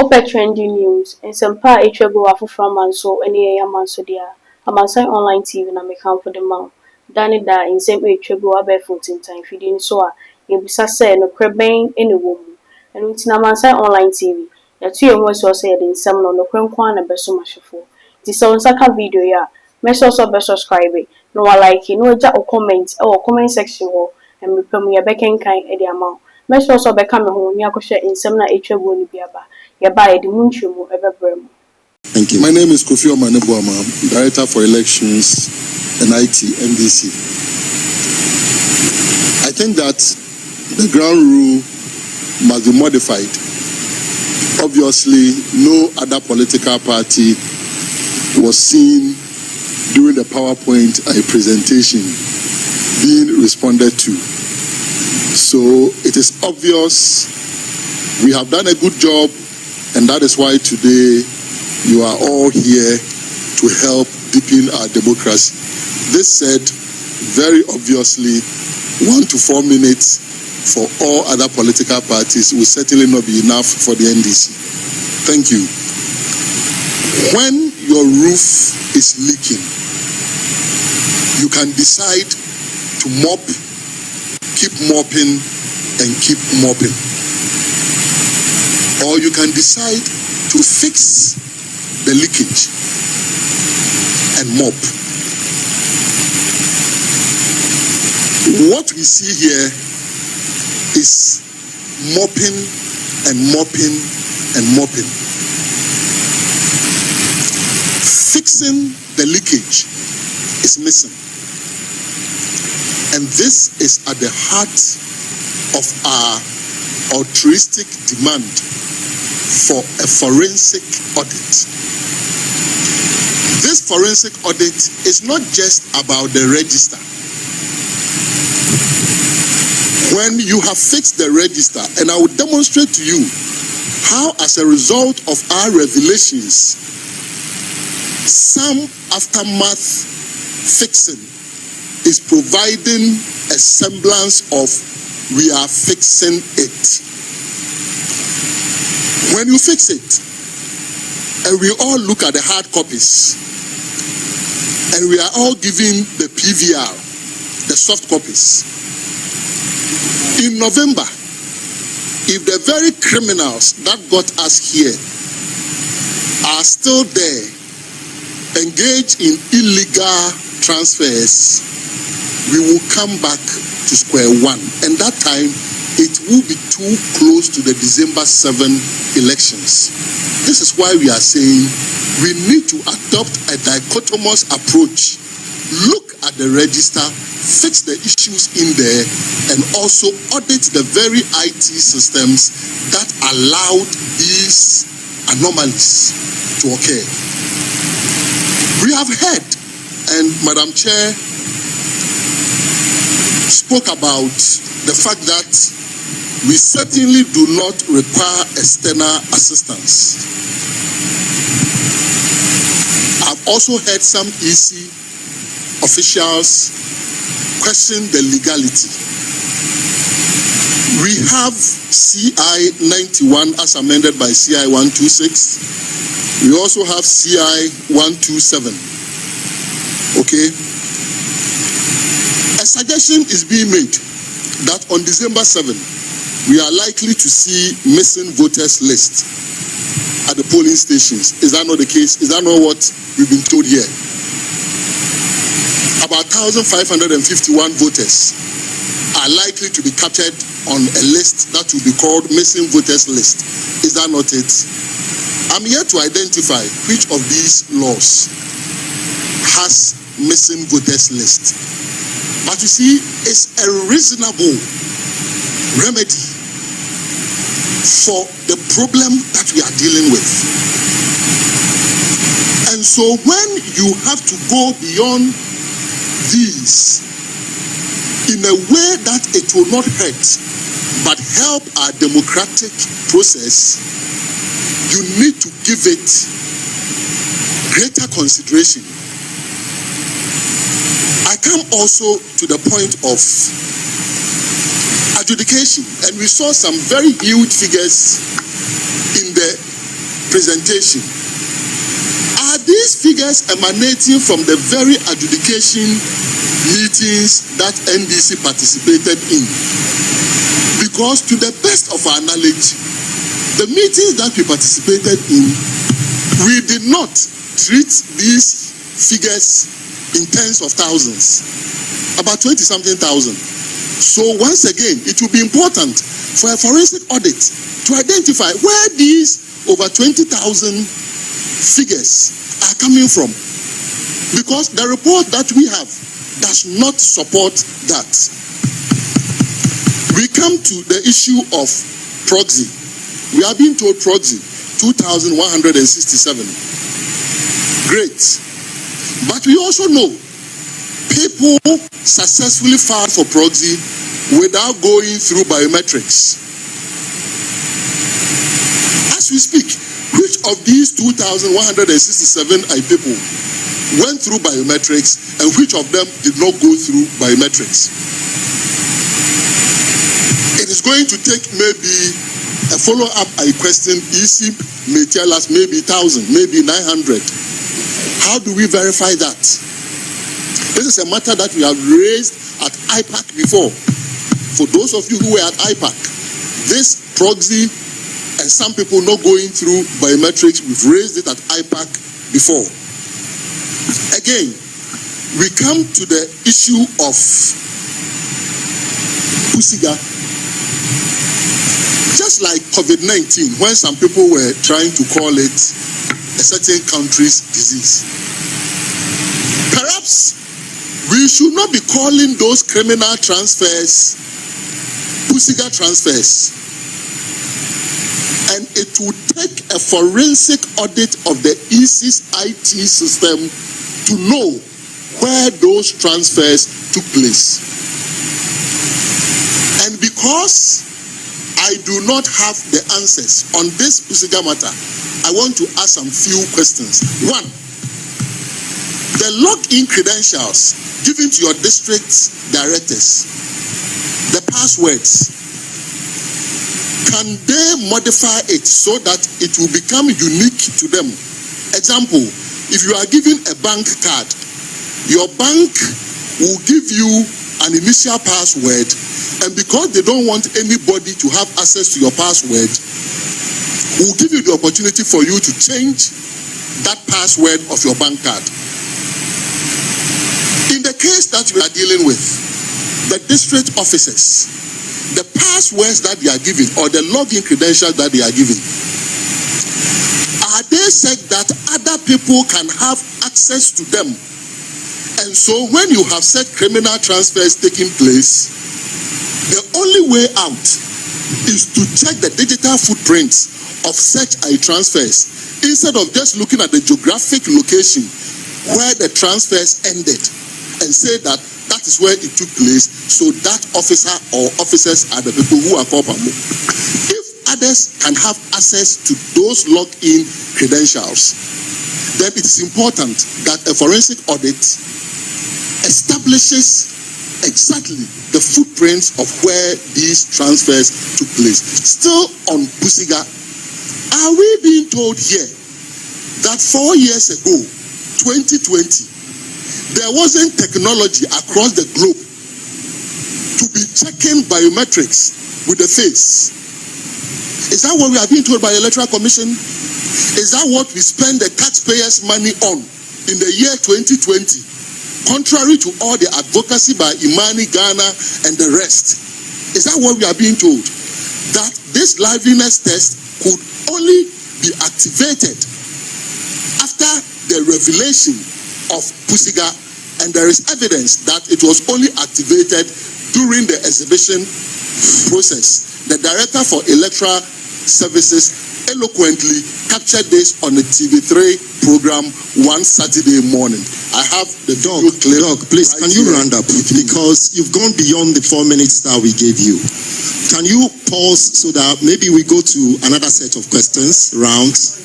Open trending news and some pa etwa go from man so any man so dia. Amansan online TV na me kan for the man. Dani da nsɛm etwa go aba 14 time fidin so a yebisa sɛ no kreben ene wo mu. Ɛno nti na Amansan online TV. Yɛto yɛn ho so sɛ yɛde nsɛm no kwan na bɛso mahwefo. Ti sɛ on saka video ya. Mɛsɛ also be subscribe. No wa like, no agya o comment comment section hɔ. Ɛmepam yɛbɛkenkan ɛde ama wo. Mɛsɛ also bɛka me ho ni akɔhwɛ nsɛm na etwa go ni biaba. Thank you. My name is Omane, Boamah, Director for Elections and IT, NDC. I think that the ground rule must be modified. Obviously, no other political party was seen during the PowerPoint presentation being responded to. So it is obvious we have done a good job. And that is why today you are all here to help deepen our democracy. This said, very obviously, 1 to 4 minutes for all other political parties will certainly not be enough for the NDC. Thank you. When your roof is leaking, you can decide to mop, keep mopping, and keep mopping. Or you can decide to fix the leakage and mop. What we see here is mopping and mopping and mopping. Fixing the leakage is missing. And this is at the heart of our altruistic demand for a forensic audit. This forensic audit is not just about the register. When you have fixed the register, and I will demonstrate to you how, as a result of our revelations, some aftermath fixing is providing a semblance of we are fixing it. When you fix it, and we all look at the hard copies, and we are all giving the PVR, the soft copies. In November, if the very criminals that got us here are still there, engaged in illegal transfers, we will come back to square one. And that time, it will be too close to the December 7 elections. This is why we are saying we need to adopt a dichotomous approach. Look at the register, fix the issues in there, and also audit the very IT systems that allowed these anomalies to occur. We have heard, and Madam Chair spoke about the fact that we certainly do not require external assistance. I've also heard some EC officials question the legality. We have CI 91 as amended by CI 126. We also have CI 127. Okay? A suggestion is being made that on December 7, we are likely to see missing voters list at the polling stations. Is that not the case? Is that not what we've been told here? About 1,551 voters are likely to be captured on a list that will be called missing voters list. Is that not it? I'm here to identify which of these laws has missing voters list. But you see, it's a reasonable remedy for the problem that we are dealing with. And so when you have to go beyond these in a way that it will not hurt but help our democratic process, you need to give it greater consideration. I come also to the point of adjudication, and we saw some very huge figures in the presentation. Are these figures emanating from the very adjudication meetings that NDC participated in? Because to the best of our knowledge, the meetings that we participated in, we did not treat these figures in tens of thousands, about 20-something thousand. So once again, it will be important for a forensic audit to identify where these over 20,000 figures are coming from. Because the report that we have does not support that. We come to the issue of proxy. We are being told proxy, 2,167. Great. But we also know people successfully filed for proxy without going through biometrics. As we speak, which of these 2,167 people went through biometrics and which of them did not go through biometrics? It is going to take maybe a follow-up question. EC may tell us maybe 1,000, maybe 900. How do we verify that? This is a matter that we have raised at IPAC before. For those of you who were at IPAC, this proxy and some people not going through biometrics, we've raised it at IPAC before. Again, we come to the issue of Pusiga. Just like COVID-19, when some people were trying to call it a certain country's disease, perhaps we should not be calling those criminal transfers Pusiga transfers. And it will take a forensic audit of the EC's IT system to know where those transfers took place. And because I do not have the answers on this Pusiga matter, I want to ask some few questions. One, the login credentials given to your district directors, the passwords, can they modify it so that it will become unique to them? Example, if you are given a bank card, your bank will give you an initial password, and because they don't want anybody to have access to your password, will give you the opportunity for you to change that password of your bank card. In the case that we are dealing with, the district officers, the passwords that they are giving or the login credentials that they are giving, are they said that other people can have access to them? And so when you have said criminal transfers taking place, the only way out is to check the digital footprints of such transfers instead of just looking at the geographic location where the transfers ended and say that that is where it took place, so that officer or officers are the people who are culpable. If others can have access to those login credentials, then it is important that a forensic audit establishes exactly the footprints of where these transfers took place. Still on Pusiga, are we being told here that 4 years ago, 2020, there wasn't technology across the globe to be checking biometrics with the face? Is that what we are being told by the Electoral Commission? Is that what we spend the taxpayers' money on in the year 2020? Contrary to all the advocacy by Omane, Ghana, and the rest. Is that what we are being told? That this liveliness test could only be activated after the revelation of Pusiga, and there is evidence that it was only activated during the exhibition process. The Director for Electoral Services eloquently captured this on the TV3 program one Saturday morning. I have the Doc, please, right, can you round up? Because you've gone beyond the 4 minutes that we gave you. Can you pause so that maybe we go to another set of questions, rounds?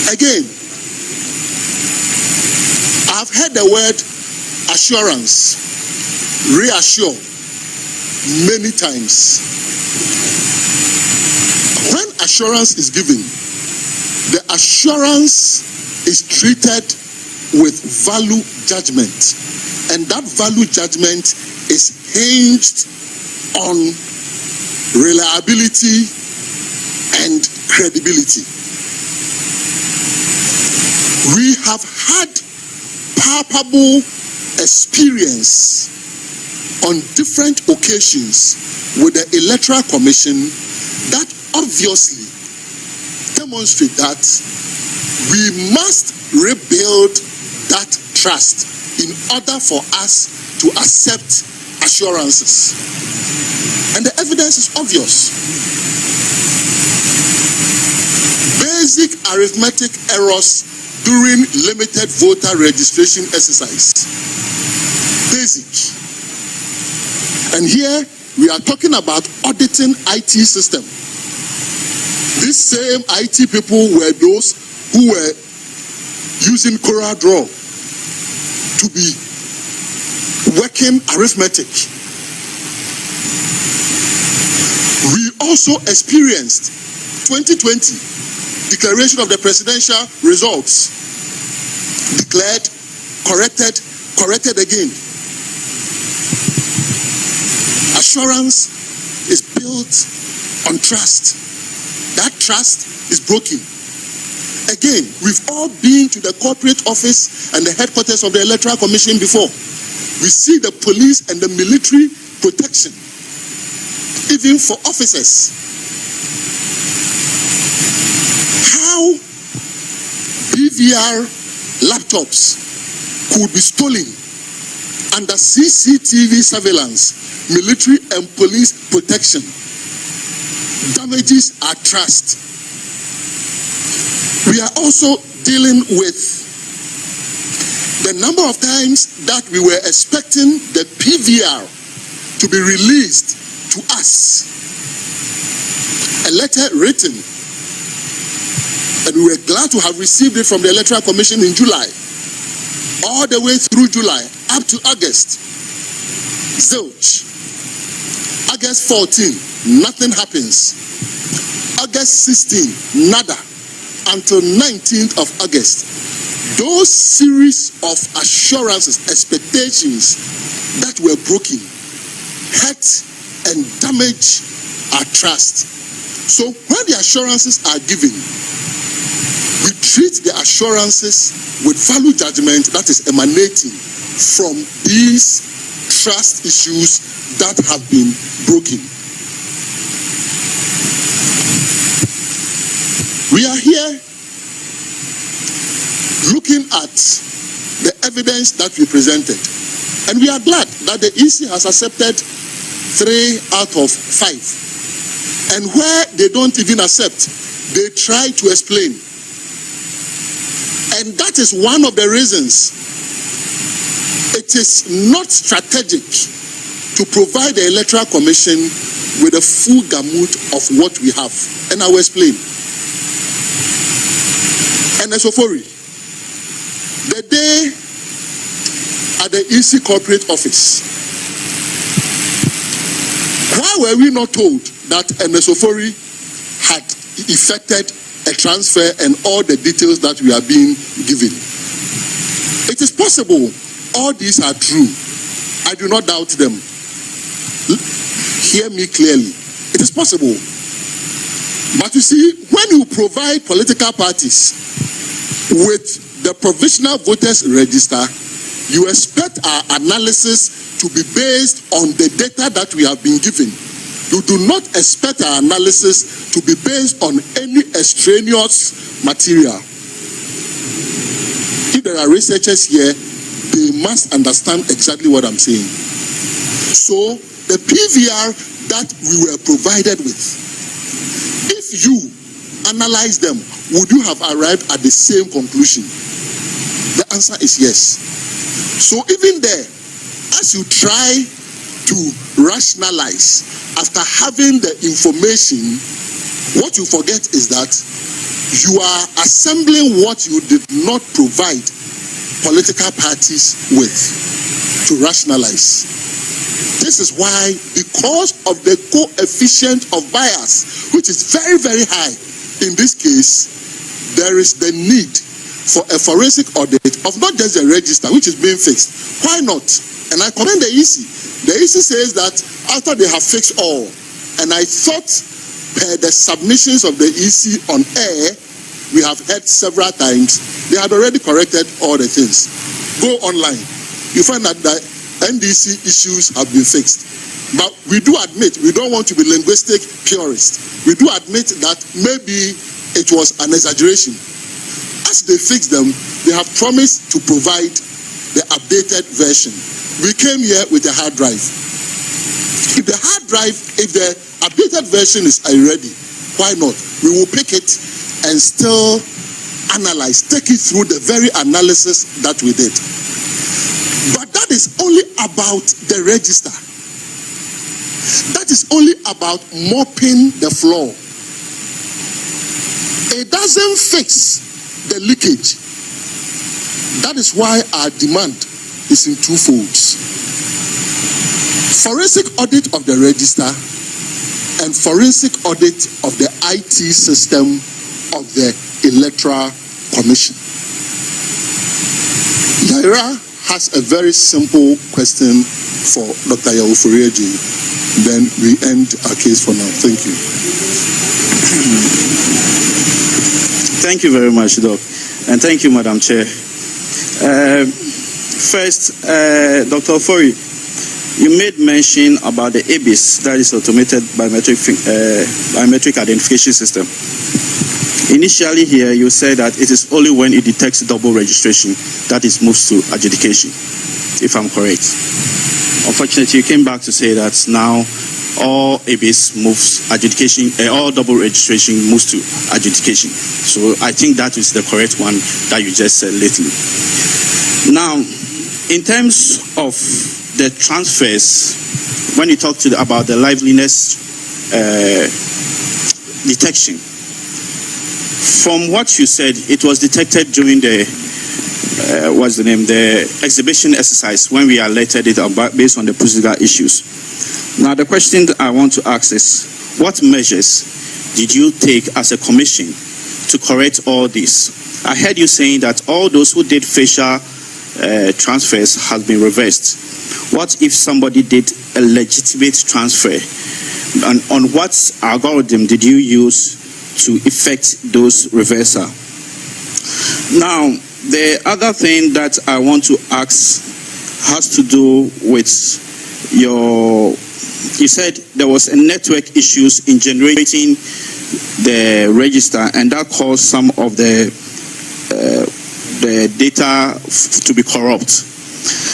Again, I've heard the word assurance, reassure, many times. When assurance is given, the assurance is treated with value judgment, and that value judgment is hinged on reliability and credibility. We have had palpable experience on different occasions with the Electoral Commission that obviously demonstrate that we must rebuild that trust in order for us to accept assurances. And the evidence is obvious. Basic arithmetic errors during limited voter registration exercise. Basic. And here we are talking about auditing IT system. These same IT people were those who were using CorelDRAW to be working arithmetic. We also experienced 2020 declaration of the presidential results. Declared, corrected again. Assurance is built on trust. That trust is broken. Again, we've all been to the corporate office and the headquarters of the Electoral Commission before. We see the police and the military protection, even for officers. How BVR laptops could be stolen under CCTV surveillance, military and police protection, damages our trust. We are also dealing with the number of times that we were expecting the PVR to be released to us. A letter written, and we were glad to have received it from the Electoral Commission in July, all the way through July, up to August. Zilch. August 14, nothing happens. August 16, nada. Until 19th of August. Those series of assurances, expectations that were broken, hurt and damage our trust. So when the assurances are given, we treat the assurances with value judgment that is emanating from these trust issues that have been broken. We are here looking at the evidence that we presented, and we are glad that the EC has accepted 3 out of 5. And where they don't even accept, they try to explain. And that is one of the reasons it is not strategic to provide the Electoral Commission with a full gamut of what we have. And I will explain. And Esofori, the day at the EC corporate office, why were we not told that Esofori had effected a transfer and all the details that we are being given? It is possible all these are true. I do not doubt them. Hear me clearly. It is possible. But you see, when you provide political parties with the provisional voters register, you expect our analysis to be based on the data that we have been given. You do not expect our analysis to be based on any extraneous material. If there are researchers here, they must understand exactly what I'm saying. So, the PVR that we were provided with, if you analyze them, would you have arrived at the same conclusion? The answer is yes. So even there, as you try to rationalize after having the information, what you forget is that you are assembling what you did not provide political parties with to rationalize. This is why, because of the coefficient of bias, which is very, very high in this case, there is the need for a forensic audit of not just the register, which is being fixed. Why not? And I commend the EC. The EC says that after they have fixed all, and I thought per the submissions of the EC on air, we have heard several times, they had already corrected all the things. Go online. You find that the NDC issues have been fixed. But we do admit, we don't want to be linguistic purists. We do admit that maybe it was an exaggeration. As they fix them, they have promised to provide the updated version. We came here with a hard drive. If the updated version is ready, why not? We will pick it and still analyze, take it through the very analysis that we did. But that is only about the register. That is only about mopping the floor. It doesn't fix the leakage. That is why our demand is in two folds. Forensic audit of the register and forensic audit of the IT system of the Electoral Commission. Yaira has a very simple question for Dr. Yawufurieji. Then we end our case for now. Thank you. Thank you very much, Doc. And thank you, Madam Chair. First, Dr. Ofori, you made mention about the ABIS, that is Automated Biometric Identification System. Initially here, you said that it is only when it detects double registration that it moves to adjudication, if I'm correct. Unfortunately, you came back to say that now all ABIS moves adjudication, all double registration moves to adjudication. So I think that is the correct one that you just said lately. Now, in terms of the transfers, when you talk about the liveliness detection, from what you said, it was detected during the the exhibition exercise when we alerted it about based on the procedural issues. Now, the question that I want to ask is, what measures did you take as a commission to correct all this? I heard you saying that all those who did facial transfers have been reversed. What if somebody did a legitimate transfer? And on what algorithm did you use to effect those reversal? Now, the other thing that I want to ask has to do with you said there was a network issues in generating the register, and that caused some of the data to be corrupt.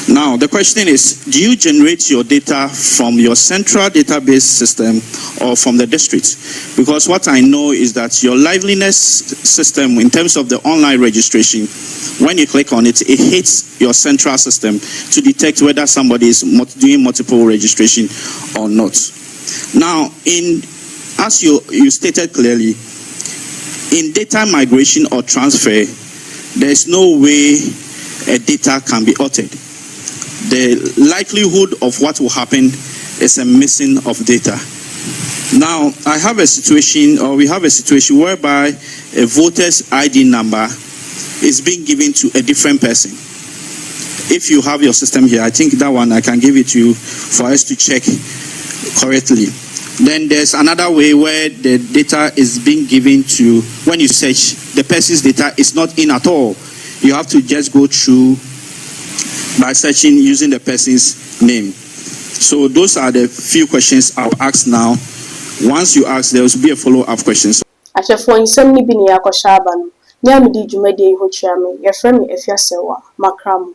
Now, the question is, do you generate your data from your central database system or from the district? Because what I know is that your liveliness system, in terms of the online registration, when you click on it, it hits your central system to detect whether somebody is doing multiple registration or not. Now, as you stated clearly, in data migration or transfer, there is no way a data can be altered. The likelihood of what will happen is a missing of data. Now, we have a situation whereby a voter's ID number is being given to a different person. If you have your system here, I think that one I can give it to you for us to check correctly. Then there's another way where the data is being given to, when you search, the person's data is not in at all. You have to just go through by searching using the person's name. So those are the few questions I'll ask now. Once you ask, there will be a follow-up question. Ahyɛfoɔ nsɛm ni bi ne yakɔhyɛ aba no. Nyame di dwumadi ho kyerɛ me. Yɛfrɛ me Efiasewa Makram.